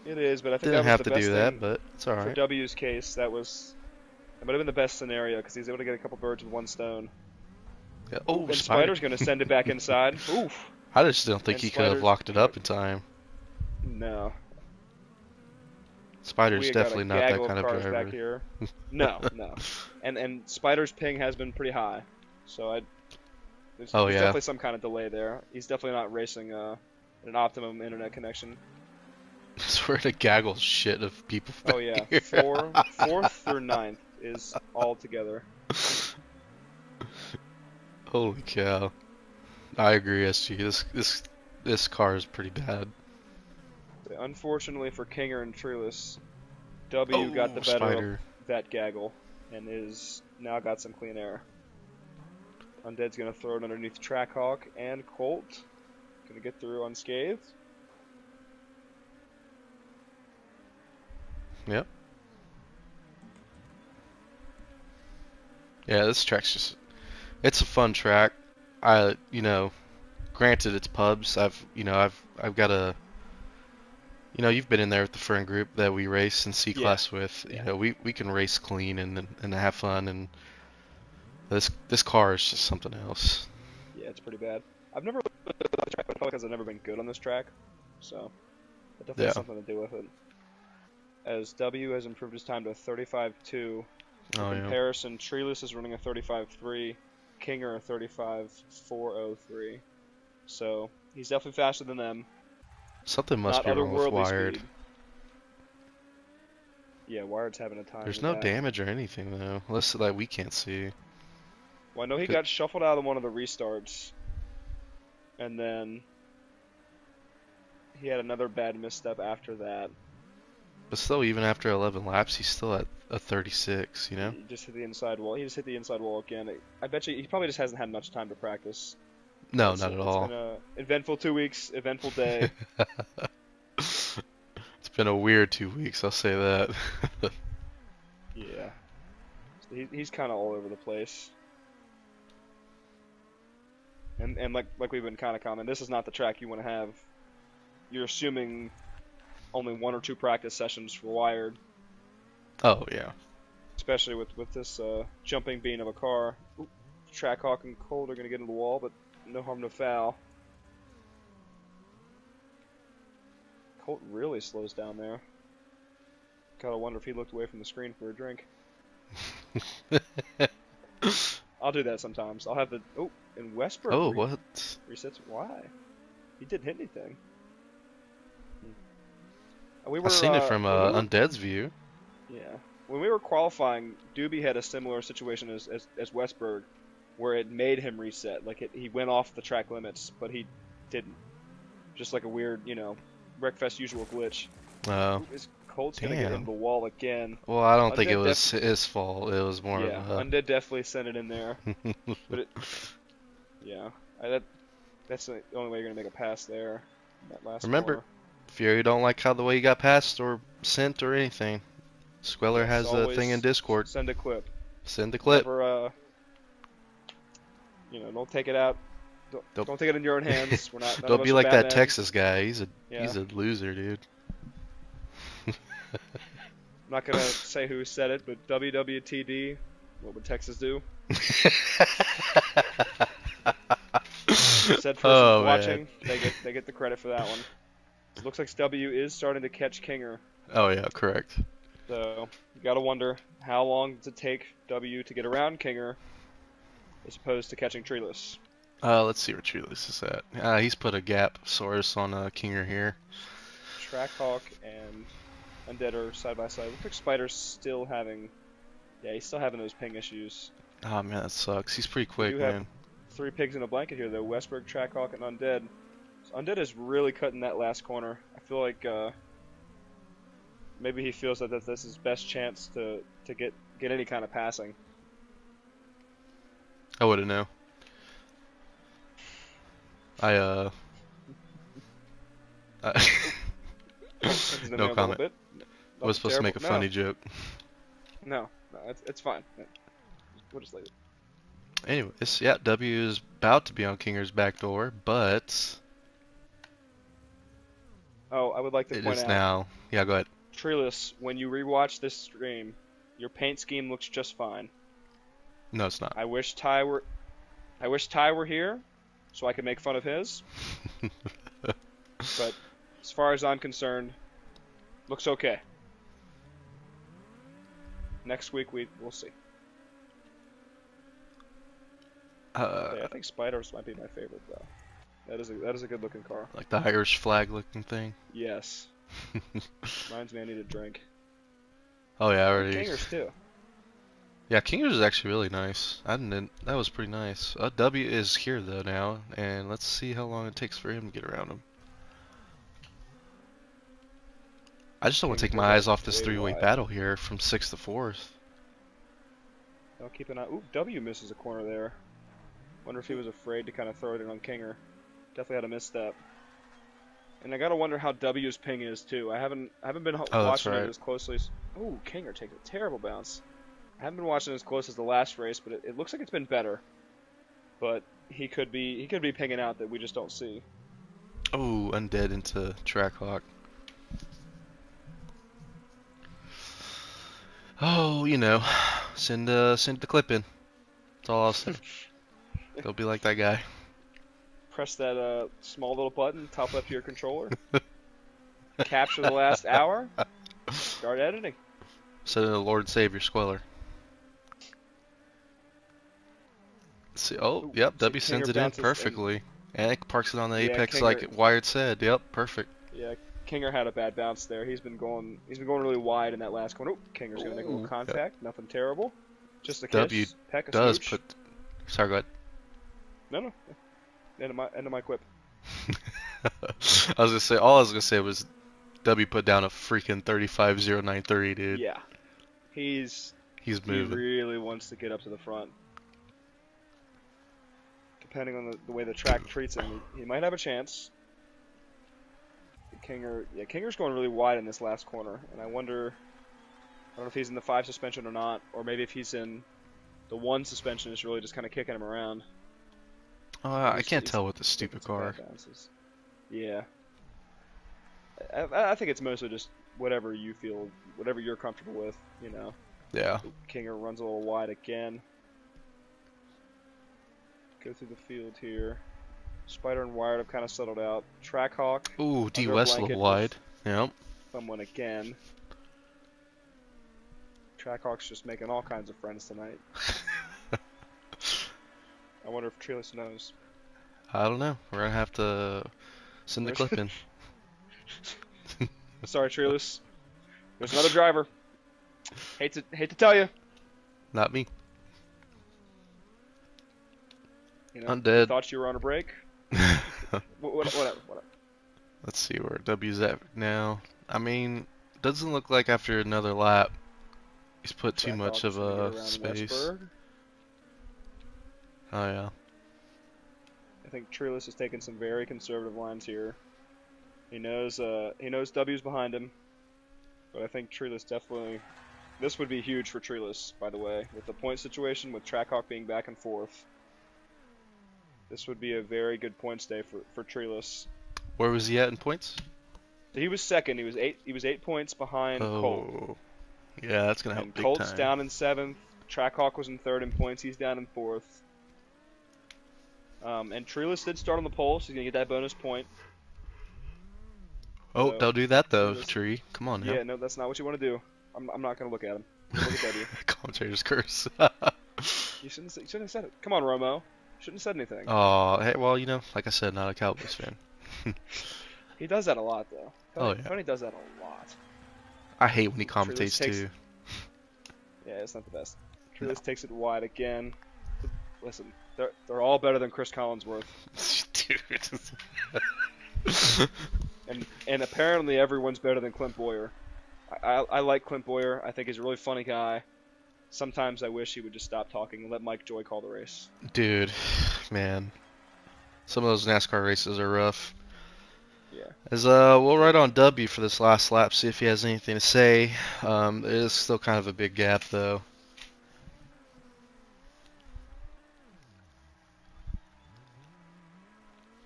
It is, but I think Didn't that have was to the best do that, thing but it's all for right. W's case. That might have been the best scenario because he's able to get a couple birds with one stone. Yeah. Oh, And Spider. Spider's going to send it back inside. Oof. I just don't think and he could have Spider's- locked it up in time. No. Spider's We definitely got a not that gaggle kind of cars driver. back here. No. And Spider's ping has been pretty high, so there's Oh, yeah. definitely some kind of delay there. He's definitely not racing an optimum internet connection. It's where the gaggle shit of people. Oh yeah, back here. 4th through 9th is all together. Holy cow! I agree, SG. This car is pretty bad. Unfortunately for Kinger and Treeless, W got the better Spider. of that gaggle and is now got some clean air. Undead's gonna throw it underneath Trackhawk and Colt. Gonna get through unscathed. Yep. Yeah, this track's it's a fun track. Granted it's pubs. I've got you've been in there with the friend group that we race in C Yeah. class with. Yeah. We can race clean and have fun, and this car is just something else. Yeah, it's pretty bad. I've never looked at the track, but because I've never been good on this track, so it definitely has Yeah. something to do with it. As W has improved his time to 35.2. In Oh yeah. comparison, Treeless is running a 35.3, Kinger a 35.403. So he's definitely faster than them. Something must Not be wrong with otherworldly Wired. speed. Yeah, Wired's having a time. There's with no that. damage or anything though, unless that we can't see. Well, I know he got shuffled out of one of the restarts, and then he had another bad misstep after that. But still, even after 11 laps, he's still at a 36. You know. He just hit the inside wall. He just hit the inside wall again. I bet you he probably just hasn't had much time to practice. No, It's not at It's all. been an eventful 2 weeks, eventful day. It's been a weird 2 weeks, I'll say that. Yeah. So he's kind of all over the place. And like we've been kind of commenting, this is not the track you want to have. You're assuming only 1 or 2 practice sessions for Wired, Oh yeah. especially with this jumping bean of a car. Oop, Trackhawk and Colt are going to get into the wall, but no harm, no foul. Colt really slows down there. Gotta wonder if he looked away from the screen for a drink. I'll do that sometimes. I'll have the and Westbrook Oh, what? resets. Why? He didn't hit anything. We were, I've seen it from when we were- Undead's view. Yeah. When we were qualifying, Doobie had a similar situation as Westberg, where it made him reset. Like he went off the track limits, but he didn't. Just like a weird, Wreckfest usual glitch. Oh. Is Colt's gonna get Damn. into the wall again? Well, I don't think it Undead was his fault. It was more Yeah, of Undead definitely sent it in there. But it, yeah, that's the only way you're gonna make a pass there. That last Remember, corner. Fury don't like how the way he got passed or sent or anything. Squeller Yes, has a always thing in Discord. Send a clip. Send the clip. Never, don't take it out. Don't- Don't take it in your own hands. We're not. None of Don't us be are like that Batman. Texas guy. He's Yeah. a loser, dude. I'm not gonna say who said it, but WWTD. What would Texas do? Said person Oh, man. watching. They get the credit for that one. It looks like W is starting to catch Kinger. Oh yeah, correct. So you gotta wonder how long does it take W to get around Kinger, as opposed to catching Treeless. Let's see where Treeless is at. He's put a gap source on Kinger here. Trackhawk and Undead are side by side. Looks like Spider's still having. Yeah, he's still having those ping issues. Oh man, that sucks. He's pretty quick, do have- man. 3 pigs in a blanket here though. Westberg, Trackhawk, and Undead. So Undead is really cutting that last corner. I feel like maybe he feels that that's his best chance to get any kind of passing. I wouldn't know. I He's in No there a little comment. bit. I was supposed to make a Terrible- funny joke. No, it's fine. We'll just leave it. Anyways, yeah, W is about to be on Kinger's back door, but Oh, I would like to it point is out, now. Yeah, go ahead. Treeless, when you rewatch this stream, your paint scheme looks just fine. No, it's not. I wish Ty were here, so I could make fun of his. But as far as I'm concerned, looks okay. Next week we'll see. I think Spiders might be my favorite though. That is a good looking car. Like the Irish flag looking thing. Yes. Reminds me I need a drink. Oh yeah, I already. Kingers too. Yeah, Kinger's is actually really nice. That was pretty nice. W is here though now, and let's see how long it takes for him to get around him. I just don't want to take Kinger's my eyes off this way three-way wide. battle here from 6th to 4th. I'll keep an eye. Ooh, W misses a corner there. Wonder if he was afraid to kind of throw it in on Kinger. Definitely had a misstep. And I gotta wonder how W's ping is too. I haven't been Oh, that's watching right. it as closely as. Oh, Kinger taking a terrible bounce. I haven't been watching it as close as the last race, but it looks like it's been better. But he could be pinging out that we just don't see. Oh, undead into Trackhawk. Oh, you know, send the clip in. That's all I'll say. They'll be like that guy. Press that small little button top left of your controller. Capture the last hour. Start editing. Send in the Lord Savior Squeller. Let's see. Oh, Ooh, yep. see, W sends Kinger it in bounces in. perfectly. And it parks it on the Yeah, apex Kinger- like Wired said. Yep, perfect. Yeah, Kinger had a bad bounce there. He's been going really wide in that last corner. Oh, Kinger's gonna make a little Ooh, contact. Nothing terrible. Just a W kiss. Peck a Does smooch. put. Sorry, go ahead. No. End of my quip. I was gonna say. All I was gonna say was W put down a freaking 35.0930, dude. Yeah, he's He's he moving. really wants to get up to the front. Depending on the way the track treats him, he might have a chance. Kinger's going really wide in this last corner, and I don't know if he's in the 5 suspension or not, or maybe if he's in the 1 suspension, is really just kind of kicking him around. I He's- can't he's tell with the taking stupid some car. bad bounces. Yeah. I think it's mostly just whatever you feel, whatever you're comfortable with, you know. Yeah. Kinger runs a little wide again. Go through the field here. Spider and Wired have kind of settled out. Trackhawk, Ooh, D Under a West a blanket little wide. Yep. someone again. Trackhawk's just making all kinds of friends tonight. I wonder if Treeless knows. I don't know. We're gonna have to send the clip in. Sorry, Treeless. There's another driver. Hate to tell you. Not me. You know, Undead. thought you were on a break. Whatever. Let's see where W's at now. I mean, doesn't look like after another lap he's put too much Trackhawk's of gonna get a around space. Westberg. Oh yeah. I think Treeless is taking some very conservative lines here. He knows W's behind him, but I think Treeless definitely. This would be huge for Treeless, by the way, with the point situation, with Trackhawk being back and forth. This would be a very good points day for Treeless. Where was he at in points? He was second. He was 8 points behind Colt. Oh. Yeah, that's gonna help And big Colt's time. down in 7th. Trackhawk was in 3rd in points. He's down in 4th. And Treeless did start on the pole, so he's gonna get that bonus point. Oh, So, don't do that though, Treeless- Tree. Come on now. Yeah, no, that's not what you want to do. I'm not gonna look at him. Look at W. Commentator's curse. You shouldn't have said it. Come on, Romo. Shouldn't have said anything. Oh, hey, well, you know, like I said, not a Cowboys fan. He does that a lot, though. Oh, yeah. Tony does that a lot. I hate when he Treeless commentates takes- too. Yeah, it's not the best. Treeless takes it wide again. Listen, they're all better than Chris Collinsworth, Dude. and apparently everyone's better than Clint Boyer. I like Clint Boyer. I think he's a really funny guy. Sometimes I wish he would just stop talking and let Mike Joy call the race. Dude, man. Some of those NASCAR races are rough. Yeah. As we'll ride on W for this last lap, see if he has anything to say. It is still kind of a big gap though.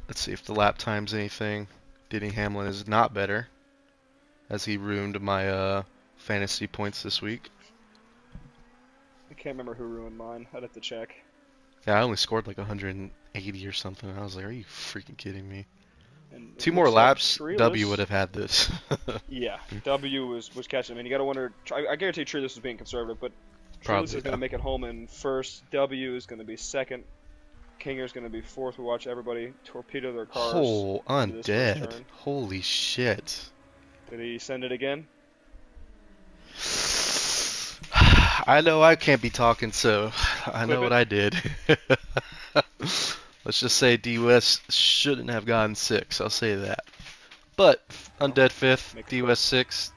Let's see if the lap time's anything. Denny Hamlin is not better, as he ruined my fantasy points this week. I can't remember who ruined mine. I'd have to check. Yeah, I only scored like 180 or something. I was like, are you freaking kidding me? And it 2 more looks like laps, Treeless- W would have had this. Yeah, W was catching him. And you got to wonder. I guarantee Treeless was being conservative, but Treeless Probably, is going yeah. to make it home in first. W is going to be second. Kinger's going to be fourth. We watch everybody torpedo their cars. Oh, into this first undead. turn. Holy shit. Did he send it again? I know I can't be talking, so I know Clip what it. I did. Let's just say D West shouldn't have gotten 6. I'll say that. But Undead 5th, Make it D West 6th,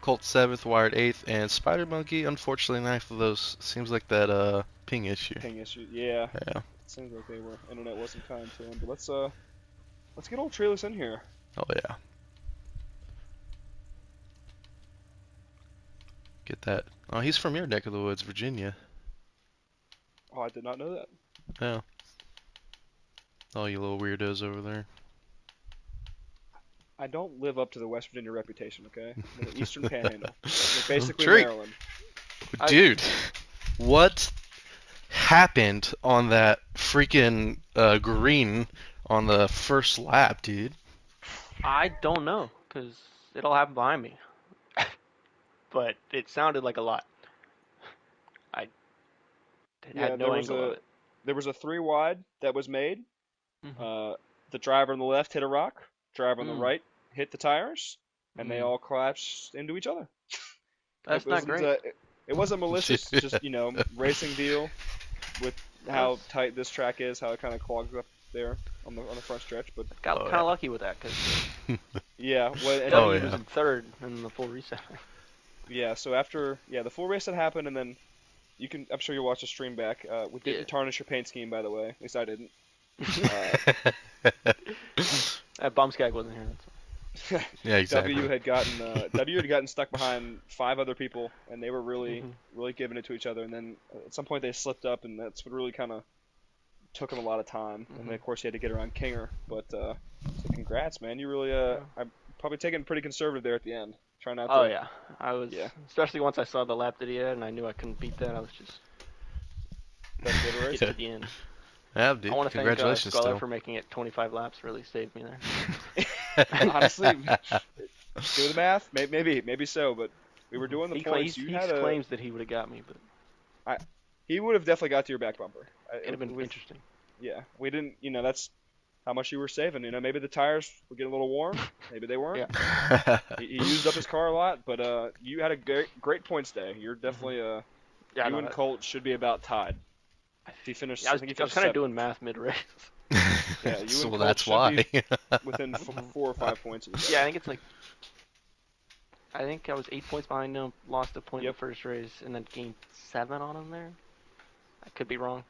Colt 7th, Wired 8th, and Spider Monkey, unfortunately, 9th of those. Seems like that ping issue. Ping issue. Yeah. Yeah. Seems like internet wasn't kind to him. But let's get old Treeless in here. Oh yeah. Get that. Oh, he's from your neck of the woods, Virginia. Oh, I did not know that. Yeah. All you little weirdos over there. I don't live up to the West Virginia reputation, okay? I'm in the Eastern Panhandle. We're basically Tree. Maryland. Dude, what happened on that freaking green on the first lap, dude? I don't know, because it all happened behind me. But it sounded like a lot. I Yeah, had no angle of it. there was a 3 wide that was made. Mhm. The driver on the left hit a rock. Driver on the Mm. right hit the tires, and they Mm. all collapsed into each other. That's It not wasn't, great. it wasn't malicious, just racing deal with how tight this track is, how it kind of clogs up there on the front stretch. But Got Oh, kind yeah. of lucky with that, because yeah, Oh, W yeah. was in third in the full reset. yeah. So after the full race had happened, and then I'm sure you'll watch the stream back. We didn't Yeah. tarnish your paint scheme, by the way. At least I didn't. Bumskag wasn't here. That's Yeah, exactly. W had gotten stuck behind 5 other people, and they were really giving it to each other. And then at some point they slipped up, and that's what really kind of took him a lot of time. And then of course he had to get around Kinger. But so congrats, man! You really I'm probably taking pretty conservative there at the end. Try not to. Oh yeah, I was. Yeah. Especially once I saw the lap that he had, and I knew I couldn't beat that. I was just Best way to race. get to the end. Yeah, dude. I want to thank Congratulations, Squeller still. for making it 25 laps. Really saved me there. Honestly, do the math. Maybe so, but we were doing the He points. claims, You had claims that he would have got me, but he would have definitely got to your back bumper. it'd have been With- interesting. Yeah, we didn't. That's how much you were saving. Maybe the tires were getting a little warm. Maybe they weren't. Yeah. He used up his car a lot, but you had a great points day. You're definitely Yeah, you no, and that- Colt should be about tied. He finished. yeah, I was, think he I was finished kind of seventh. doing math mid-race. Yeah, you So and Colt that's should why. be within 4 or 5 points of each Yeah, I other. think it's like. I think I was 8 points behind him, lost a point in Yep. the first race, and then gained 7 on him there. I could be wrong.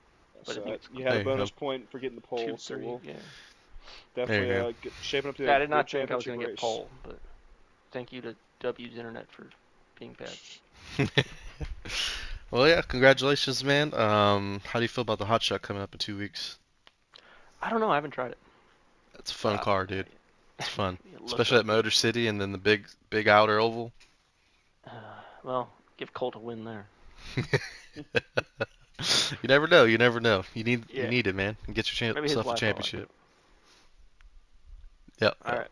But I So think it's you had There a you bonus point for getting the pole. 2, So 3. we'll Yeah. definitely There you shaping up to Yeah, I a did not good think I was championship going to get race. pole, but thank you to W's internet for being bad. Well, yeah, congratulations, man. How do you feel about the hot shot coming up in 2 weeks? I don't know. I haven't tried it. It's a fun car, dude. It's fun, It looks especially at like Motor City and then the big outer oval. well, give Colt a win there. You never know. You never know. You Yeah. need it, man. And get Maybe his yourself a wife will like championship. it. Yep. All right.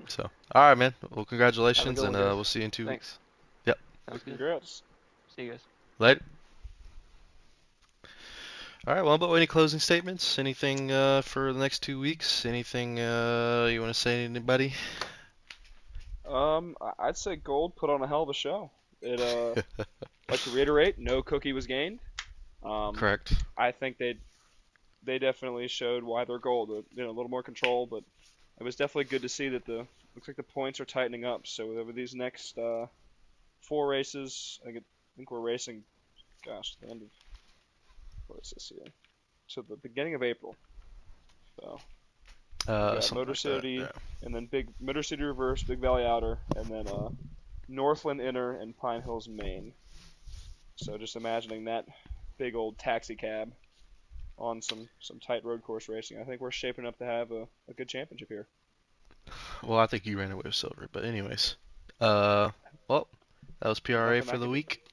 So, all right, man. Well, congratulations, good and one, guys. we'll see you in 2 Thanks. weeks. Yep. Sounds good. Congrats. See you guys. Later. All right. Well, about any closing statements? Anything for the next 2 weeks? Anything you want to say to anybody? I'd say Gold put on a hell of a show. It like to reiterate, no cookie was gained. Correct. I think they definitely showed why they're Gold. A little more control, but it was definitely good to see that looks like the points are tightening up. So over these next 4 races, I think we're racing. Gosh, the end of what is this here? So the beginning of April. So got Something Motor like that, City, yeah. and then Big Motor City Reverse, Big Valley Outer, and then Northland Inner and Pine Hills Main. So just imagining that big old taxi cab on some tight road course racing. I think we're shaping up to have a good championship here. Well, I think you ran away with silver, but anyways. Well, that was PRA Nothing I for the can do. week.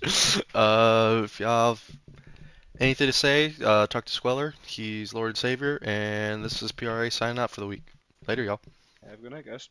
If y'all have anything to say, talk to Squeller. He's Lord and Savior, and this is PRA signing out for the week. Later, y'all. Have a good night, guys.